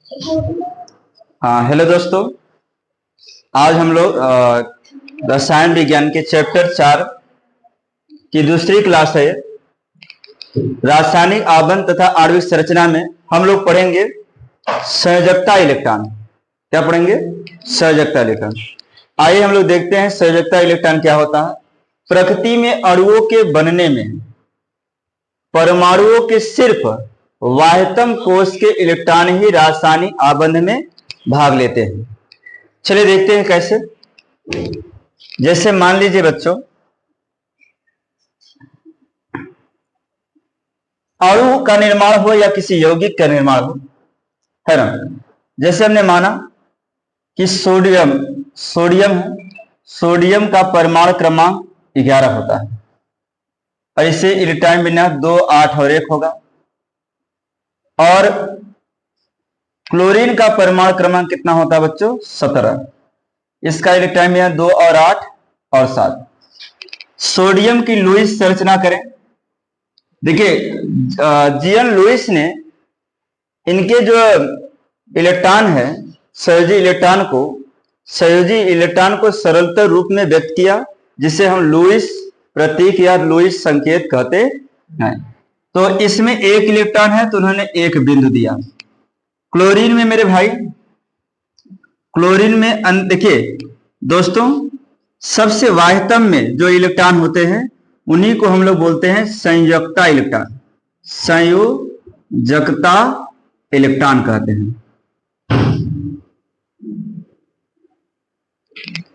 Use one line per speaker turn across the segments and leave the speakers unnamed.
हाँ, हेलो दोस्तों। आज हम लोग रसायन विज्ञान के चैप्टर 4 की दूसरी क्लास है। रासायनिक आबंध तथा आणविक संरचना में हम लोग पढ़ेंगे संयोजकता इलेक्ट्रॉन। क्या पढ़ेंगे? संयोजकता इलेक्ट्रॉन। आइए हम लोग देखते हैं संयोजकता इलेक्ट्रॉन क्या होता है। प्रकृति में अणुओं के बनने में परमाणुओं के सिर्फ बाह्यतम कोश के इलेक्ट्रॉन ही रासायनिक आबंध में भाग लेते हैं। चलिए देखते हैं कैसे। जैसे मान लीजिए बच्चों, अणु का निर्माण हो या किसी यौगिक का निर्माण हो, है ना। जैसे हमने माना कि सोडियम का परमाणु क्रमांक 11 होता है। ऐसे इलेक्ट्रॉन विन्यास 2, 8 और 1 होगा। और क्लोरीन का परमाणु क्रमांक कितना होता है बच्चों? 17। इसका इलेक्ट्रॉन विन्यास 2 और 8 और 7। सोडियम की लुईस संरचना करें। देखिए, जीएन लुईस ने इनके जो इलेक्ट्रॉन है, संयोजी इलेक्ट्रॉन को सरलतर रूप में व्यक्त किया, जिसे हम लुईस प्रतीक या लुईस संकेत कहते हैं। तो इसमें एक इलेक्ट्रॉन है तो उन्होंने एक बिंदु दिया। क्लोरीन में मेरे भाई, क्लोरीन में देखिए दोस्तों, सबसे बाह्यतम में जो इलेक्ट्रॉन होते हैं उन्हीं को हम लोग बोलते हैं संयोजकता इलेक्ट्रॉन। संयोजकता इलेक्ट्रॉन कहते हैं।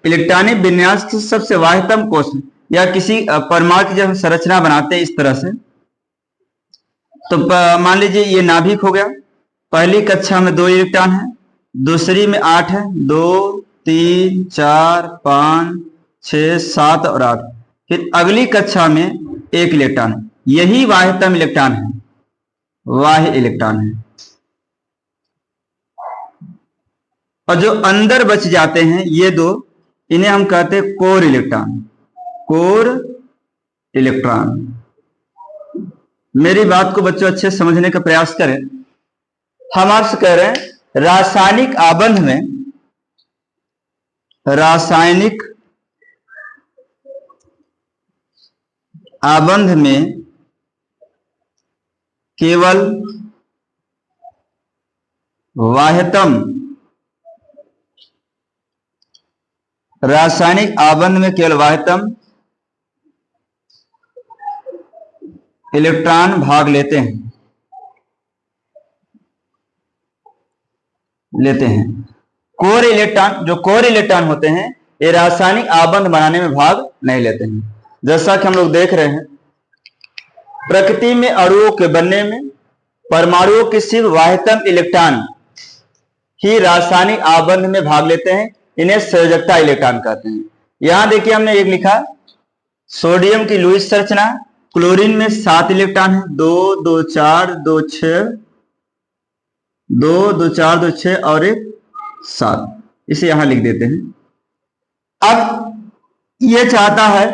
इलेक्ट्रॉनिक विन्यास की सबसे बाह्यतम कोश या किसी परमाणु की जब हम संरचना बनाते हैं इस तरह से, तो मान लीजिए ये नाभिक हो गया। पहली कक्षा में 2 इलेक्ट्रॉन है, दूसरी में 8 है। 2, 3, 4, 5, 6, 7 और 8। फिर अगली कक्षा में 1 इलेक्ट्रॉन है। यही बाह्यतम इलेक्ट्रॉन है, बाह्य इलेक्ट्रॉन है। और जो अंदर बच जाते हैं ये 2, इन्हें हम कहते हैं कोर इलेक्ट्रॉन। Core electron. मेरी बात को बच्चों अच्छे समझने का प्रयास करें। हम आपसे कह रहे हैं रासायनिक आबंध में केवल बाह्यतम इलेक्ट्रॉन भाग लेते हैं। कोर इलेक्ट्रॉन होते हैं, ये रासायनिक आबंध बनाने में भाग नहीं लेते हैं। जैसा कि हम लोग देख रहे हैं, प्रकृति में अणुओं के बनने में परमाणुओं के सिर्फ बाह्यतम इलेक्ट्रॉन ही रासायनिक आबंध में भाग लेते हैं। इन्हें संयोजकता इलेक्ट्रॉन कहते हैं। यहां देखिए हमने एक लिखा, सोडियम की लुईस संरचना। क्लोरीन में 7 इलेक्ट्रॉन है। 2, 2, 4, 2, 6, 2, 2, 4, 2, 6 और 1, 7। इसे यहां लिख देते हैं। अब ये चाहता है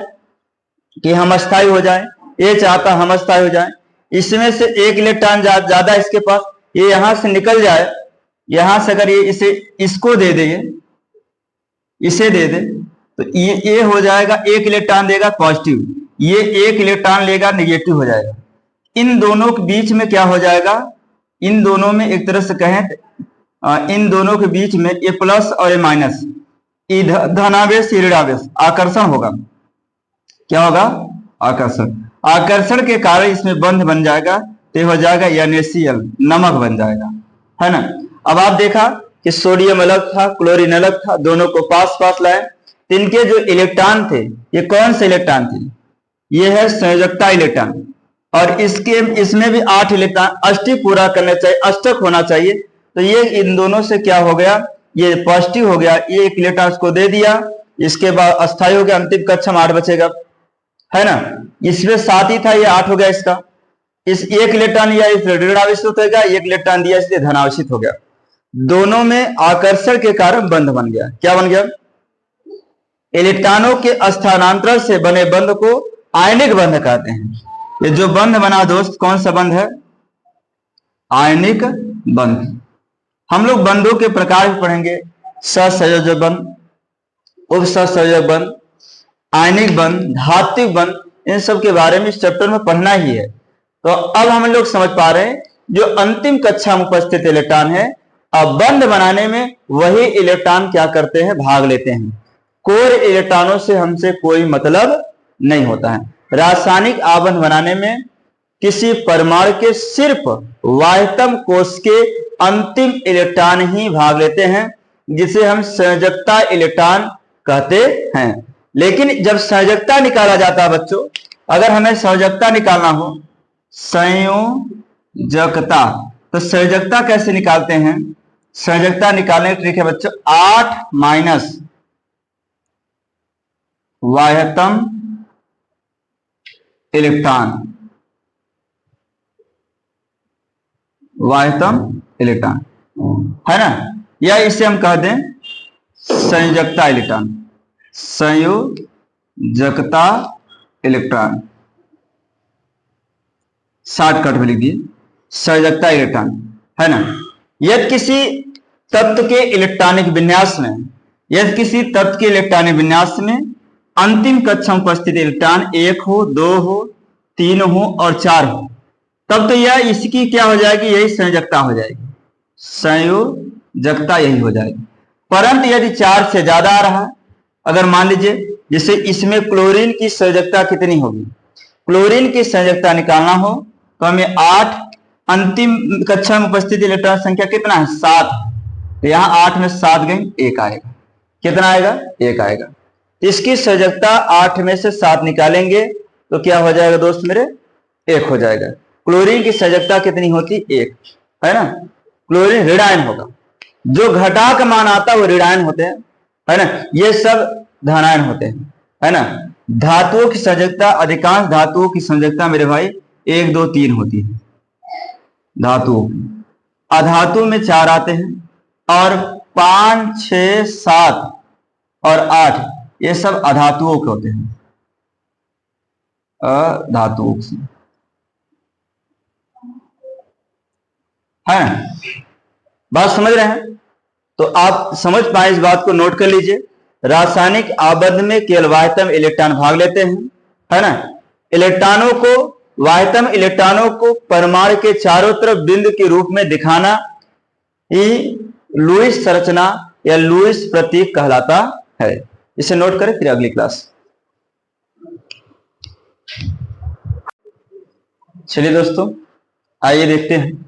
कि हम अस्थायी हो जाए, ये चाहता हम अस्थायी हो जाए। इसमें से 1 इलेक्ट्रॉन ज्यादा इसके पास, ये यहां से निकल जाए। यहां से अगर ये इसको दे दे, इसे दे दे, तो ये हो जाएगा, 1 इलेक्ट्रॉन देगा पॉजिटिव, ये 1 इलेक्ट्रॉन लेगा नेगेटिव हो जाएगा। इन दोनों के बीच में क्या हो जाएगा? इन दोनों में एक तरह से कहें, इन दोनों के बीच में ये प्लस और ये माइनस, धनावेश ऋणावेश, आकर्षण होगा। क्या होगा? आकर्षण के कारण इसमें बंध बन जाएगा, तो हो जाएगा NaCl, नमक बन जाएगा, है ना। अब आप देखा कि सोडियम अलग था, क्लोरीन अलग था, दोनों को पास पास लाए। इनके जो इलेक्ट्रॉन थे, ये कौन से इलेक्ट्रॉन थे? ये है संयोजकता इलेक्ट्रॉन। और इसमें भी 8 इलेक्ट्रॉन, अष्टक पूरा करना चाहिए, अष्टक होना चाहिए। तो ये इन दोनों से क्या हो गया? ये पॉजिटिव हो गया, ये 1 इलेक्ट्रॉन को दे दिया। इसके बाद अस्थायी हो गया, अंतिम कक्षा में 8 बचेगा, है ना। इसमें 7 ही था, ये 8 हो गया इसका। इस 1 इलेक्ट्रॉन या इस ऋणावेशित होगा, 1 इलेक्ट्रॉन दिया इसलिए धनावेशित हो गया। दोनों में आकर्षण के कारण बंध बन गया। क्या बन गया? इलेक्ट्रॉनों के स्थानांतरण से बने बंध को आयनिक बंध कहते हैं। ये जो बंध बना दोस्त, कौन सा बंध है? आयनिक बंध। हम लोग बंधों के प्रकार भी पढ़ेंगे, सहसंयोजक बंध, उप सहसंयोजक बंध, आयनिक बंध, धात्विक बंध, इन सब के बारे में इस चैप्टर में पढ़ना ही है। तो अब हम लोग समझ पा रहे हैं जो अंतिम कक्षा में उपस्थित इलेक्ट्रॉन है, अब बंध बनाने में वही इलेक्ट्रॉन क्या करते हैं, भाग लेते हैं। कोर इलेक्ट्रॉनों से हमसे कोई मतलब नहीं होता है। रासायनिक आबंध बनाने में किसी परमाणु के सिर्फ वाह्यतम कोश के अंतिम इलेक्ट्रॉन ही भाग लेते हैं, जिसे हम संयोजकता इलेक्ट्रॉन कहते हैं। लेकिन जब संयोजकता निकाला जाता है बच्चों, अगर हमें संयोजकता निकालना हो, संयोजकता, तो संयोजकता कैसे निकालते हैं? संयोजकता निकालने की ट्रिक है बच्चों, 8 माइनस वाह्यतम इलेक्ट्रॉन, वाह्यतम इलेक्ट्रॉन है ना, या इसे हम कह दें संयोजकता इलेक्ट्रॉन, संयोजकता इलेक्ट्रॉन, शॉर्टकट में लिख दिए संयोजकता इलेक्ट्रॉन, है ना। यदि किसी तत्व के इलेक्ट्रॉनिक विन्यास में, यदि किसी तत्व के इलेक्ट्रॉनिक विन्यास में अंतिम कक्षा में उपस्थित इलेक्ट्रॉन 1 हो, 2 हो, 3 हो और 4 हो, तब तो यह इसकी क्या हो जाएगी, यही संयोजकता हो जाएगी, संयोजकता यही हो जाएगी। परंतु यदि 4 से ज्यादा आ रहा है, अगर मान लीजिए जैसे इसमें क्लोरीन की संयोजकता कितनी होगी, क्लोरीन की संयोजकता निकालना हो तो हमें 8, अंतिम कक्षा में उपस्थित इलेक्ट्रॉन संख्या कितना है, 7, तो यहाँ 8 में 7 गई, 1 आएगा। कितना आएगा, 1 आएगा। इसकी संयोजकता 8 में से 7 निकालेंगे तो क्या हो जाएगा दोस्त मेरे, 1 हो जाएगा। क्लोरीन की संयोजकता कितनी होती, 1, है ना। क्लोरीन ऋणायन होगा, जो घटा का मान आता है वो ऋणायन होते हैं, है ना, ये सब धनायन होते हैं, है ना। धातुओं की संयोजकता, अधिकांश धातुओं की संयोजकता मेरे भाई 1, 2, 3 होती है धातुओं की। अधातु में 4 आते हैं और 5, 6, 7 और 8 ये सब अधातुओं के होते हैं, अधातुओं से, है ना। बात समझ रहे हैं? तो आप समझ पाए इस बात को नोट कर लीजिए। रासायनिक आबंध में केवल वाह्यतम इलेक्ट्रॉन भाग लेते हैं, है ना। इलेक्ट्रॉनों को, वाह्यतम इलेक्ट्रॉनों को परमाणु के चारों तरफ बिंदु के रूप में दिखाना ही लुईस संरचना या लुईस प्रतीक कहलाता है। इसे नोट करें, फिर अगली क्लास। चलिए दोस्तों, आइए देखते हैं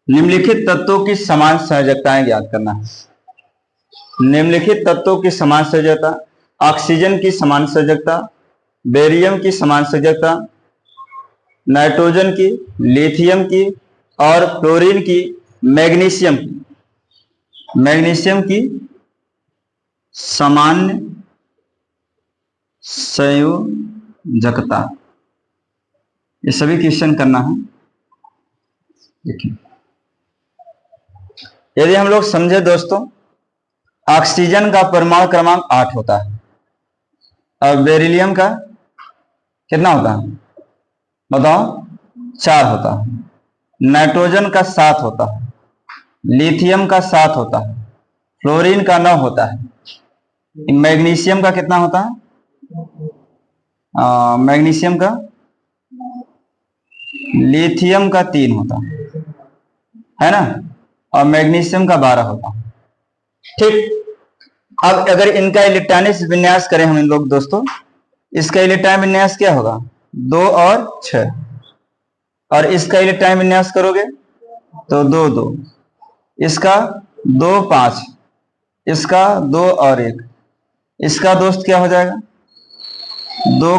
निम्नलिखित तत्वों की समान संयोजकताएं ज्ञात करना है। निम्नलिखित तत्वों की समान संयोजकता, ऑक्सीजन की समान संयोजकता, बेरियम की समान संयोजकता, नाइट्रोजन की, लिथियम की और फ्लोरीन की, मैग्नीशियम की सामान्य संयोजकता, ये सभी क्वेश्चन करना है। देखिए, यदि हम लोग समझे दोस्तों, ऑक्सीजन का परमाणु क्रमांक 8 होता है और बेरिलियम का कितना होता है बताओ, 4 होता है। नाइट्रोजन का 7 होता है, लिथियम का 7 होता है, फ्लोरीन का 9 होता है, मैग्नीशियम का कितना होता है, मैग्नीशियम का, लिथियम का 3 होता है ना, और मैग्नीशियम का 12 होता है। ठीक, अब अगर इनका इलेक्ट्रॉनिक विन्यास करें हम इन लोग दोस्तों, इसका इलेक्ट्रॉन विन्यास क्या होगा, 2 और 6, और इसका इलेक्ट्रॉन विन्यास करोगे तो 2, 2, इसका 2, 5, इसका 2 और 1, इसका दोस्त क्या हो जाएगा 2,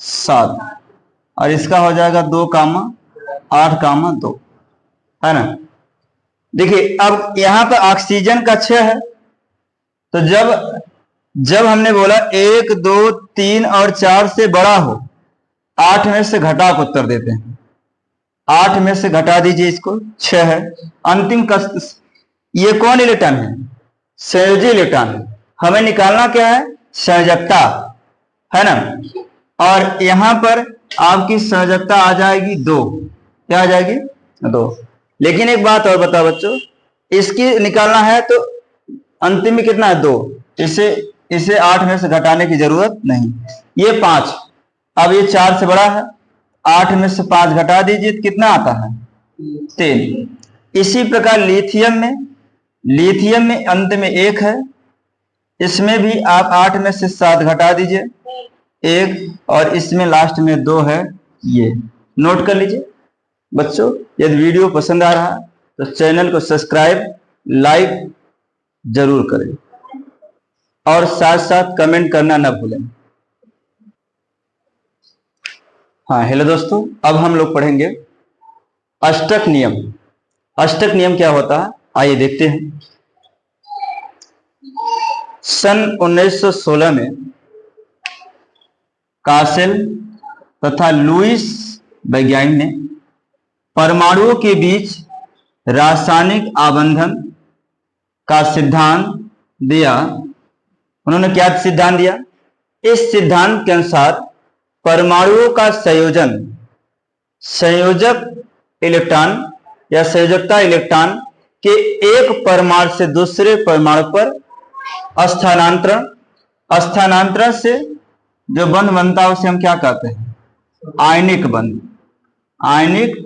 7, और इसका हो जाएगा 2, 8, 2, है ना। देखिए, अब यहां पर ऑक्सीजन का 6 है, तो जब हमने बोला 1, 2, 3 और 4 से बड़ा हो, 8 में से घटा को उत्तर देते हैं। 8 में से घटा दीजिए, इसको 6 है। अंतिम कष्ट, ये कौन इलेक्ट्रॉन है, संयोजी इलेक्ट्रॉन है। हमें निकालना क्या है, संयोजकता, है ना। और यहां पर आपकी संयोजकता आ जाएगी 2, क्या आ जाएगी 2। लेकिन एक बात और बताओ बच्चों, इसकी निकालना है तो अंतिम में कितना है 2, इसे 8 में से घटाने की जरूरत नहीं। ये 5, अब ये 4 से बड़ा है, 8 में से 5 घटा दीजिए तो कितना आता है 3। इसी प्रकार लिथियम में अंत में 1 है, इसमें भी आप 8 में से 7 घटा दीजिए 1, और इसमें लास्ट में 2 है। ये नोट कर लीजिए बच्चों। यदि वीडियो पसंद आ रहा है तो चैनल को सब्सक्राइब लाइक जरूर करें और साथ साथ कमेंट करना न भूलें। हाँ हेलो दोस्तों, अब हम लोग पढ़ेंगे अष्टक नियम। अष्टक नियम क्या होता है आइए देखते हैं। सन 1916 में कासेल तथा लुईस वैज्ञानिक ने परमाणुओं के बीच रासायनिक आबंधन का सिद्धांत दिया। उन्होंने क्या सिद्धांत दिया? इस सिद्धांत के अनुसार परमाणुओं का संयोजक इलेक्ट्रॉन या संयोजकता इलेक्ट्रॉन के एक परमाणु से दूसरे परमाणु पर स्थानांतरण से जो बंध बनता है उसे हम क्या कहते हैं? आयनिक बंध। आयनिक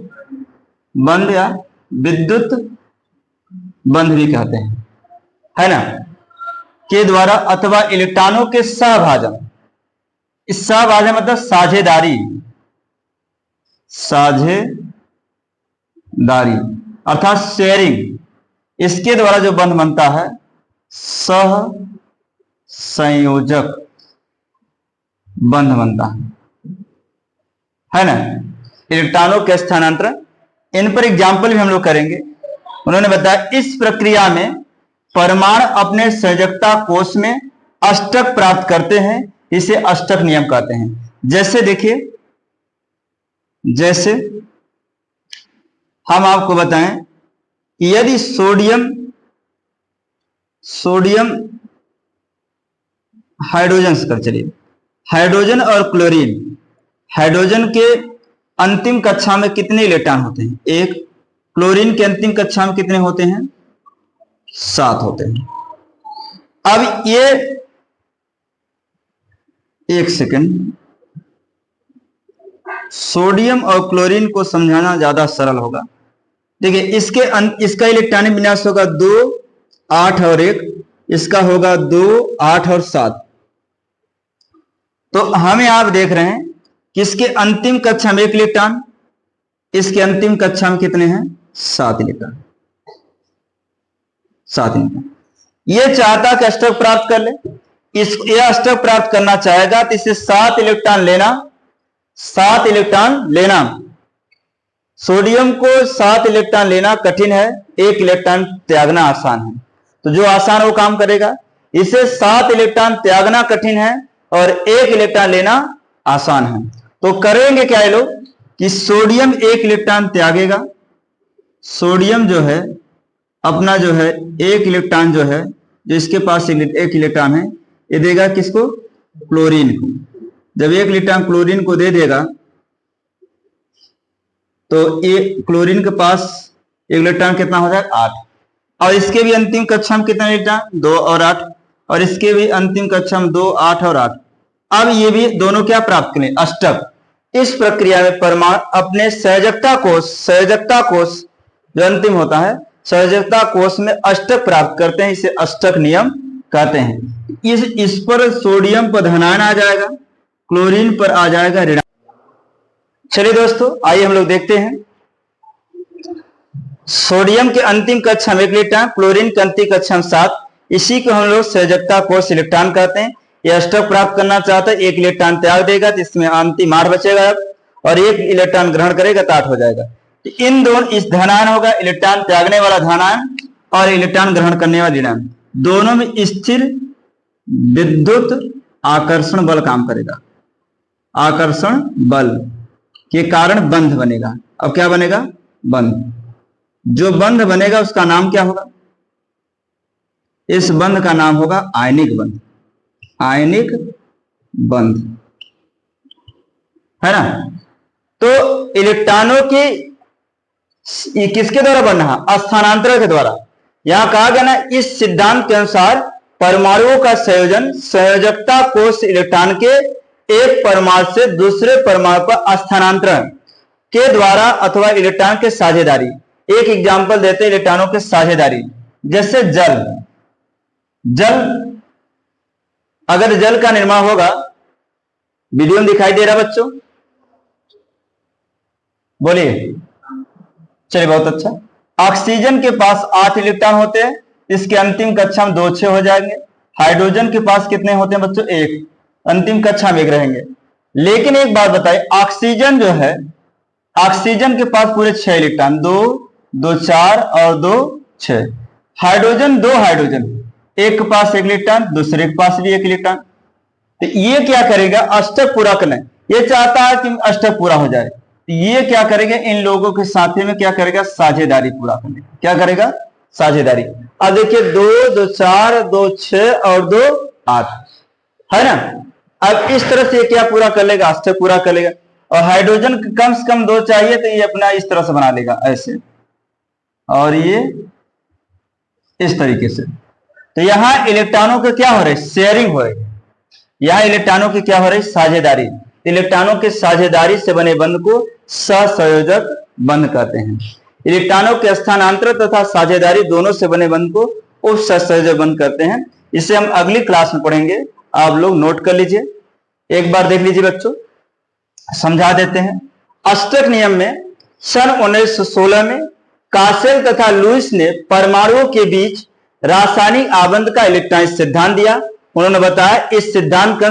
बंध या विद्युत बंध भी कहते हैं, है ना, के द्वारा अथवा इलेक्ट्रॉनों के सहभाजन। इस सहभाजन मतलब साझेदारी अर्थात शेयरिंग, इसके द्वारा जो बंध बनता है सह संयोजक बंध बनता है ना। इलेक्ट्रॉनों के स्थानांतरण, इन पर एग्जाम्पल भी हम लोग करेंगे। उन्होंने बताया इस प्रक्रिया में परमाणु अपने संयोजकता कोश में अष्टक प्राप्त करते हैं, इसे अष्टक नियम कहते हैं। जैसे देखिए, जैसे हम आपको बताएं कि यदि सोडियम हाइड्रोजन से कर चलिए, हाइड्रोजन और क्लोरीन, हाइड्रोजन के अंतिम कक्षा में कितने इलेक्ट्रॉन होते हैं? 1। क्लोरीन के अंतिम कक्षा में कितने होते हैं? 7 होते हैं। अब ये एक सेकंड, सोडियम और क्लोरीन को समझाना ज्यादा सरल होगा। देखिए इसका इलेक्ट्रॉनिक विन्यास होगा 2, 8 और 1, इसका होगा 2, 8 और 7। तो हम आप देख रहे हैं कि इसके अंतिम कक्षा में 1 इलेक्ट्रॉन, इसके अंतिम कक्षा में कितने हैं? 7 इलेक्ट्रॉन। 7 इलेक्ट्रॉन। ये चाहता कि अष्टक प्राप्त कर ले, ये अष्टक प्राप्त करना चाहेगा तो इसे 7 इलेक्ट्रॉन लेना। सोडियम को 7 इलेक्ट्रॉन लेना कठिन है, 1 इलेक्ट्रॉन त्यागना आसान है। तो जो आसान वो काम करेगा। इसे 7 इलेक्ट्रॉन त्यागना कठिन है और 1 इलेक्ट्रॉन लेना आसान है। तो करेंगे क्या ये लोग कि सोडियम 1 इलेक्ट्रॉन त्यागेगा। सोडियम जो है अपना जो है 1 इलेक्ट्रॉन जो है, जो इसके पास 1 इलेक्ट्रॉन है, ये देगा किसको? क्लोरीन को। जब 1 इलेक्ट्रॉन क्लोरीन को दे देगा तो ये क्लोरीन के पास 1 इलेक्ट्रॉन कितना हो जाएगा? 8। और इसके भी अंतिम कक्षा में कितना इलेक्ट्रॉन? 2 और 8। और इसके भी अंतिम कक्षा में 2, 8 और 8। अब ये भी दोनों क्या प्राप्त करें? अष्टक। इस प्रक्रिया में परमाणु अपने संयोजकता कोश जो अंतिम होता है, संयोजकता कोश में अष्टक प्राप्त करते हैं, इसे अष्टक नियम कहते हैं। इस पर सोडियम पर धनायन आ जाएगा, क्लोरीन पर आ जाएगा ऋणायन। चलिए दोस्तों, आइए हम लोग देखते हैं। सोडियम के अंतिम कक्षा में 1 इलेक्ट्रॉन, क्लोरीन के अंतिम कक्षा में 7, इसी को हम लोग संयोजकता कोश इलेक्ट्रॉन कहते हैं। ये अष्टक प्राप्त करना चाहता है, 1 इलेक्ट्रॉन त्याग देगा तो इसमें अंतिम 8 बचेगा, और 1 इलेक्ट्रॉन ग्रहण करेगा तो 8 हो जाएगा। तो इन दोनों, इस धनायन होगा, इलेक्ट्रॉन त्यागने वाला धनायन और इलेक्ट्रॉन ग्रहण करने वाला ऋणायन, दोनों में स्थिर विद्युत आकर्षण बल काम करेगा। आकर्षण बल के कारण बंध बनेगा। अब क्या बनेगा? बंध। जो बंध बनेगा उसका नाम क्या होगा? इस बंध का नाम होगा आयनिक बंध। आयनिक बंध, है ना। तो इलेक्ट्रॉनों की ये किसके द्वारा बनना है? स्थानांतरण के द्वारा। यहां कहा गया ना, इस सिद्धांत के अनुसार परमाणुओं का संयोजन संयोजकता कोष इलेक्ट्रॉन के एक परमाणु से दूसरे परमाणु पर स्थानांतरण के द्वारा अथवा इलेक्ट्रॉन के साझेदारी। एक एग्जांपल देते हैं इलेक्ट्रॉनों के साझेदारी, जैसे जल। जल, अगर जल का निर्माण होगा, वीडियो में दिखाई दे रहा बच्चों? बोलिए। चलिए, बहुत अच्छा। ऑक्सीजन के पास 8 इलेक्ट्रॉन होते हैं, इसके अंतिम कक्षा में 2 6 हो जाएंगे। हाइड्रोजन के पास कितने होते हैं बच्चों? 1, अंतिम कक्षा में 1 रहेंगे। लेकिन एक बात बताइए, ऑक्सीजन जो है, ऑक्सीजन के पास पूरे 6 इलेक्ट्रॉन, 2 2 4 और 2 6। हाइड्रोजन 2 हाइड्रोजन, एक के पास 1 इलेक्ट्रॉन, दूसरे के पास भी 1 इलेक्ट्रॉन। तो ये क्या करेगा? अष्टक पूरा करना है। ये चाहता है कि अष्टक पूरा हो जाए, तो ये क्या करेगा? इन लोगों के साथ में क्या करेगा? साझेदारी पूरा करने। क्या करेगा? साझेदारी। अब देखिए, 2 2 4 2 6 और 2 8 है ना। अब इस तरह से क्या पूरा कर लेगा? अष्टक पूरा कर लेगा। और हाइड्रोजन कम से कम 2 चाहिए, तो ये अपना इस तरह से बना लेगा, ऐसे, और ये इस तरीके से। तो यहां इलेक्ट्रॉनों के क्या हो रहे? शेयरिंग हो रही। यहां इलेक्ट्रॉनों की क्या हो रही? साझेदारी। इलेक्ट्रॉनों के साझेदारी से बने बंध को सहसंयोजक बंध कहते हैं। इलेक्ट्रॉनों के स्थानांतरण तथा साझेदारी दोनों से बने बंध को उप सहसंयोजक बंध कहते हैं। इसे हम अगली क्लास में पढ़ेंगे, आप लोग नोट कर लीजिए। एक बार देख लीजिए बच्चों, समझा देते हैं। अष्टक नियम में सन 1916 में कासेल तथा लुईस ने परमाणुओं के बीच रासायनिक आबंध का इलेक्ट्रॉनिक सिद्धांत दिया। उन्होंने बताया, इस सिद्धांत के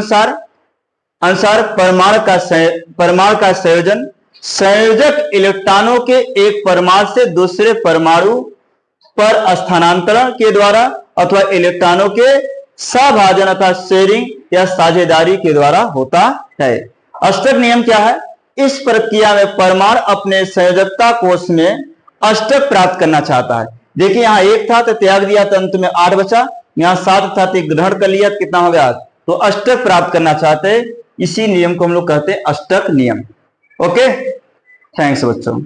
अनुसार परमाणु का संयोजन संयोजक इलेक्ट्रॉनों के एक परमाणु से दूसरे परमाणु पर स्थानांतरण के द्वारा अथवा इलेक्ट्रॉनों के सहभाजन अथवा शेयरिंग या साझेदारी के द्वारा होता है। अष्टक नियम क्या है? इस प्रक्रिया में परमाणु अपने संयोजकता कोष में अष्टक प्राप्त करना चाहता है। देखिए, यहां 1 था तो त्याग दिया तो अंत में 8 बचा। यहां 7 था तो ग्रहण कर लिया, कितना हो गया? तो अष्टक प्राप्त करना चाहते हैं। इसी नियम को हम लोग कहते हैं अष्टक नियम। ओके, थैंक्स बच्चों।